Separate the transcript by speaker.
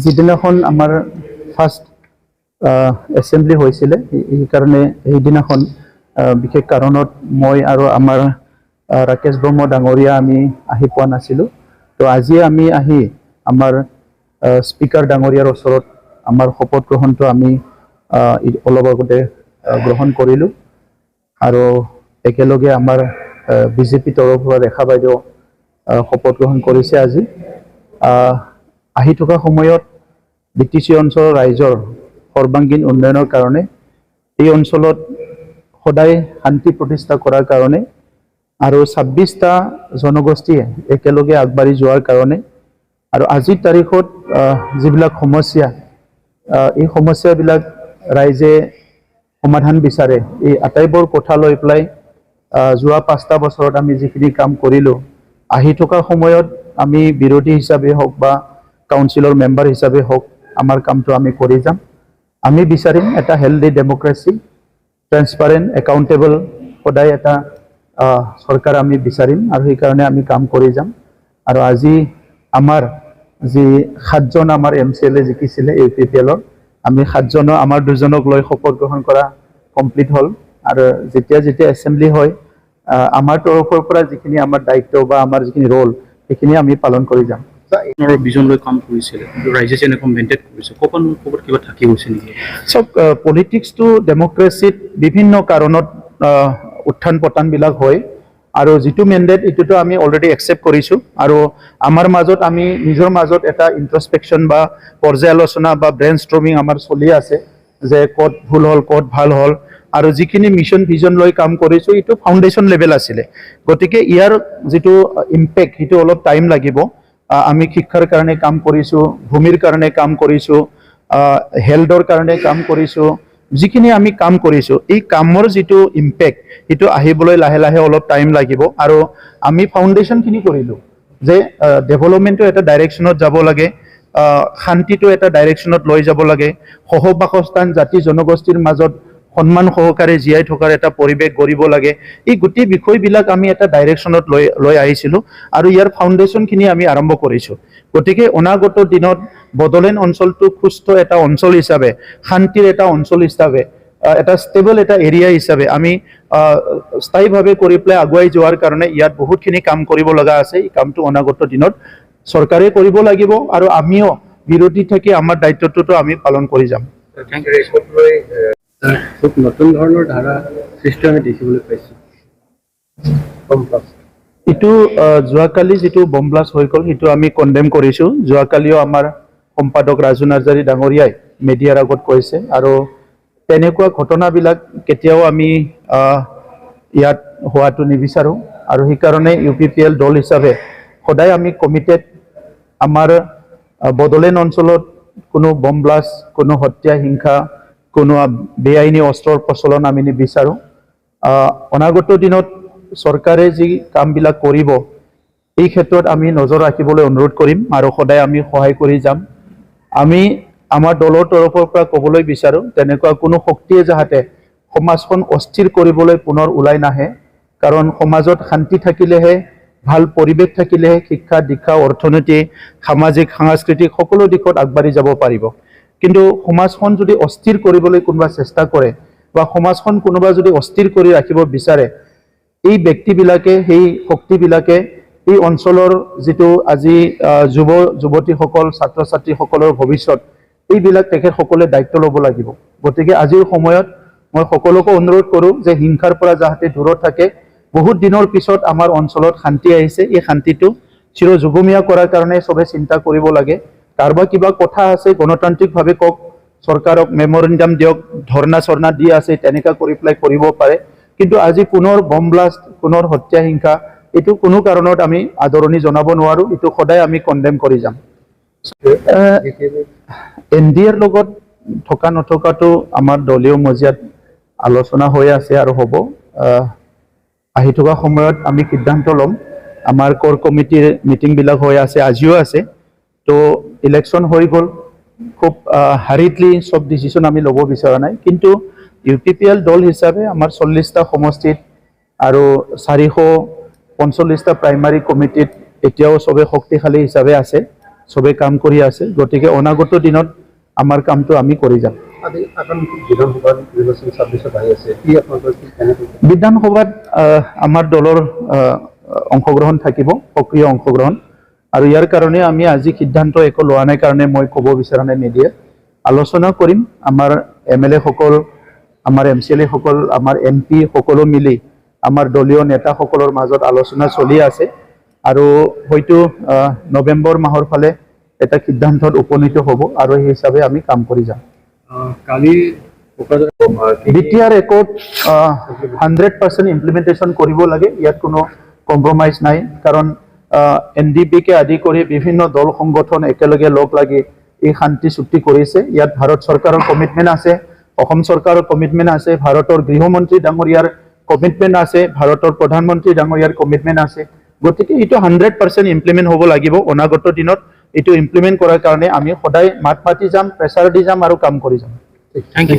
Speaker 1: যিদিনাখন আমাৰ first assembly হৈছিলে সেইকাৰণে সেইদিনাখন বিশেষ কাৰণত মই আৰু আমাৰ ৰাকেশ ব্ৰহ্ম ডাঙৰীয়া আমি আহি পোৱা নাছিলোঁ। তো আজি আমি আহি আমাৰ স্পিকাৰ ডাঙৰীয়াৰ ওচৰত আমাৰ শপত গ্ৰহণটো আমি অলপ আগতে গ্ৰহণ কৰিলোঁ আৰু একেলগে আমাৰ বিজেপি তৰফৰ পৰা ৰেখা বাইদেউ শপত গ্ৰহণ কৰিছে আজি। আহি থকা সময়ত বিটিচি অঞ্চলৰ ৰাইজৰ সৰ্বাংগীন উন্নয়নৰ কাৰণে এই অঞ্চলত সদায় শান্তি প্ৰতিষ্ঠা কৰাৰ কাৰণে আৰু 26টা জনগোষ্ঠীয়ে একেলগে আগবাঢ়ি যোৱাৰ কাৰণে আৰু আজিৰ তাৰিখত যিবিলাক সমস্যা এই সমস্যাবিলাক ৰাইজে সমাধান বিচাৰে এই আটাইবোৰ কথা লৈ পেলাই যোৱা 5টা বছৰত আমি যিখিনি কাম কৰিলোঁ আহি থকা সময়ত আমি বিৰোধী হিচাপে হওক বা কাউন্সিলৰ মেম্বাৰ হিচাপে হওক আমাৰ কামটো আমি কৰি যাম। আমি বিচাৰিম এটা হেল্ডি ডেমক্ৰেসি ট্ৰান্সপাৰেণ্ট একাউণ্টেবল সদায় এটা চৰকাৰ আমি বিচাৰিম আৰু সেইকাৰণে আমি কাম কৰি যাম। আৰু আজি আমাৰ যি 7জন আমাৰ MCLA জিকিছিলে UPPLৰ আমি 7জনৰ আমাৰ 2জনক লৈ শপত গ্ৰহণ কৰা কমপ্লিট হ'ল আৰু যেতিয়া এছেম্বলি হয় আমাৰ তৰফৰ পৰা যিখিনি আমাৰ দায়িত্ব বা আমাৰ যিখিনি ৰোল সেইখিনি আমি পালন কৰি যাম।
Speaker 2: বিজন লৈ কাম কৰিছিল ৰাইজে যেনেকৈ মেইনটেইন কৰিছে ক'ৰবাত কিবা থাকি গৈছে নেকি?
Speaker 1: চব পলিটিক্সটো ডেমক্ৰেচিত বিভিন্ন কাৰণত উত্থান পতনবিলাক হয় আৰু যিটো মেণ্ডেট এইটোতো আমি অলৰেডি একচেপ্ট কৰিছোঁ আৰু আমাৰ মাজত আমি নিজৰ মাজত এটা ইন্ট্ৰস্পেকশ্যন বা পৰ্যালোচনা বা ব্ৰেইন ষ্ট্ৰমিং আমাৰ চলি আছে যে ক'ত ভুল হ'ল ক'ত ভাল হ'ল আৰু যিখিনি মিছন ভিজন লৈ কাম কৰিছোঁ এইটো ফাউণ্ডেশ্যন লেভেল আছিলে। গতিকে ইয়াৰ যিটো ইম্পেক্ট সেইটো অলপ টাইম লাগিব। আমি শিক্ষাৰ কাৰণে কাম কৰিছোঁ, ভূমিৰ কাৰণে কাম কৰিছোঁ, হেল্থৰ কাৰণে কাম কৰিছোঁ, যিখিনি আমি কাম কৰিছোঁ এই কামৰ যিটো ইম্পেক্ট সেইটো আহিবলৈ লাহে লাহে অলপ টাইম লাগিব আৰু আমি ফাউণ্ডেশ্যনখিনি কৰিলোঁ যে ডেভেলপমেণ্টটো এটা ডাইৰেকশ্যনত যাব লাগে, শান্তিটো এটা ডাইৰেকশ্যনত লৈ যাব লাগে, সহবাসস্থান জাতি জনগোষ্ঠীৰ মাজত সন্মান সহকাৰে জীয়াই থকাৰ এটা পৰিৱেশ গঢ়িব লাগে। এই গোটেই বিষয়বিলাক আমি এটা ডাইৰেকশ্যনত লৈ আহিছিলোঁ আৰু ইয়াৰ ফাউণ্ডেশ্যনখিনি আমি আৰম্ভ কৰিছোঁ। গতিকে অনাগত দিনত বড়োলেণ্ড অঞ্চলটো সুস্থ এটা অঞ্চল হিচাপে, শান্তিৰ এটা অঞ্চল হিচাপে, এটা ষ্টেবল এটা এৰিয়া হিচাপে আমি স্থায়ীভাৱে কৰি পেলাই আগুৱাই যোৱাৰ কাৰণে ইয়াত বহুতখিনি কাম কৰিব লগা আছে। এই কামটো অনাগত দিনত চৰকাৰে কৰিব লাগিব আৰু আমিও বিৰোধী থাকি আমাৰ দায়িত্বটোতো আমি পালন কৰি যাম।
Speaker 2: খুব নতুন ধৰণৰ ধাৰা সৃষ্টি আমি দেখিবলৈ পাইছোঁ।
Speaker 1: এইটো যোৱাকালি যিটো বম ব্লাষ্ট হৈ গ'ল সেইটো আমি কণ্ডেম কৰিছোঁ। যোৱাকালিও আমাৰ সম্পাদক ৰাজু নাৰ্জাৰী ডাঙৰীয়াই মিডিয়াৰ আগত কৈছে আৰু তেনেকুৱা ঘটনাবিলাক কেতিয়াও আমি ইয়াত হোৱাটো নিবিচাৰোঁ আৰু সেইকাৰণে UPPL দল হিচাপে সদায় আমি কমিটেড। আমাৰ বড়োলেণ্ড অঞ্চলত কোনো বম ব্লাষ্ট, কোনো হত্যা হিংসা, কোনো বেআইনী অস্ত্ৰৰ প্ৰচলন আমি নিবিচাৰোঁ। অনাগত দিনত চৰকাৰে যি কামবিলাক কৰিব এই ক্ষেত্ৰত আমি নজৰ ৰাখিবলৈ অনুৰোধ কৰিম আৰু সদায় আমি সহায় কৰি যাম। আমি আমাৰ দলৰ তৰফৰ পৰা ক'বলৈ বিচাৰোঁ তেনেকুৱা কোনো শক্তিয়ে যাতে সমাজখন অস্থিৰ কৰিবলৈ পুনৰ ওলাই নাহে, কাৰণ সমাজত শান্তি থাকিলেহে, ভাল পৰিৱেশ থাকিলেহে শিক্ষা দীক্ষা অৰ্থনীতি সামাজিক সাংস্কৃতিক সকলো দিশত আগবাঢ়ি যাব পাৰিব। কিন্তু সমাজখন যদি অস্থিৰ কৰিবলৈ কোনোবা চেষ্টা কৰে বা সমাজখন কোনোবা যদি অস্থিৰ কৰি ৰাখিব বিচাৰে এই ব্যক্তিবিলাকে, সেই শক্তিবিলাকে এই অঞ্চলৰ যিটো আজি যুৱতীসকল ছাত্ৰ ছাত্ৰীসকলৰ ভৱিষ্যত এইবিলাক তেখেতসকলে দায়িত্ব ল'ব লাগিব। গতিকে আজিৰ সময়ত মই সকলোকে অনুৰোধ কৰোঁ যে হিংসাৰ পৰা যাতে দূৰত থাকে। বহুত দিনৰ পিছত আমাৰ অঞ্চলত শান্তি আহিছে, এই শান্তিটো চিৰ যুগমীয়া কৰাৰ কাৰণে চবে চিন্তা কৰিব লাগে। কাৰোবাৰ কিবা কথা আছে গণতান্ত্ৰিকভাৱে কওক, চৰকাৰক মেমৰেণ্ডাম দিয়ক, ধৰ্ণা চৰ্ণা দি আছে তেনেকুৱা কৰি পেলাই কৰিব পাৰে, কিন্তু আজি পুনৰ বম ব্লাষ্ট, পুনৰ হত্যা হিংসা এইটো কোনো কাৰণত আমি আদৰণি জনাব নোৱাৰোঁ। এইটো সদায় আমি কণ্ডেম কৰি যাম। NDAৰ লগত থকা নথকাটো আমাৰ দলীয় মজিয়াত আলোচনা হৈ আছে আৰু হ'ব। আহি থকা সময়ত আমি সিদ্ধান্ত ল'ম। আমাৰ কোৰ কমিটিৰ মিটিংবিলাক হৈ আছে, আজিও আছে। তো ইলেকশ্যন হৈ গ'ল, খুব হাৰিডলি চব ডিচিশ্যন আমি ল'ব বিচৰা নাই, কিন্তু UPPL দল হিচাপে আমাৰ 40টা সমষ্টিত আৰু 445টা প্ৰাইমাৰী কমিটিত এতিয়াও চবে শক্তিশালী হিচাপে আছে চবে কাম কৰি আছে গতিকে অনাগত দিনত আমাৰ কামটো আমি কৰি যাম
Speaker 3: আজি এখন বিধানসভাত নিৰ্বাচন 26 আহি আছে কি আপোনালোকৰ কি কেনেকৈ
Speaker 1: বিধানসভাত আমাৰ দলৰ অংশগ্ৰহণ থাকিব সক্ৰিয় অংশগ্ৰহণ আৰু ইয়াৰ কাৰণে আমি আজি সিদ্ধান্ত একো লোৱা নাই কাৰণে মই ক'ব বিচৰা নাই মিডিয়াত আলোচনা কৰিম আমাৰ এমএলএ সকল আমাৰ এমচিএলএ সকল আমাৰ এমপি সকলো মিলি আমাৰ দলীয় নেতাসকলৰ মাজত আলোচনা চলি আছে আৰু হয়তো নৱেম্বৰ মাহৰ ফালে এটা সিদ্ধান্তত উপনীত হ'ব আৰু সেই হিচাপে আমি কাম কৰি যাম
Speaker 3: কালি
Speaker 1: বিটিআৰ একত 100% ইমপ্লিমেন্টেশন কৰিব লাগে ইয়াত কোনো কম্প্ৰমাইজ নাই কাৰণ এনডিপি কে আদি কৰি বিভিন্ন দল সংগঠন একেলগে লগ লাগি এই শান্তি চুক্তি কৰিছে ইয়াত ভাৰত চৰকাৰৰ কমিটমেন্ট আছে অসম চৰকাৰৰ কমিটমেন্ট আছে ভাৰতৰ গৃহমন্ত্ৰী ডাঙৰীয়াৰ কমিটমেন্ট আছে ভাৰতৰ প্ৰধানমন্ত্ৰী ডাঙৰীয়াৰ কমিটমেন্ট আছে গতিকে এইটো 100% ইমপ্লিমেন্ট হ'ব লাগিব অনাগত দিনত এইটো ইমপ্লিমেন্ট কৰাৰ কাৰণে আমি সদায় মাত মাতি যাম প্ৰেছাৰ দি যাম আৰু কাম কৰি যাম
Speaker 2: Thank you.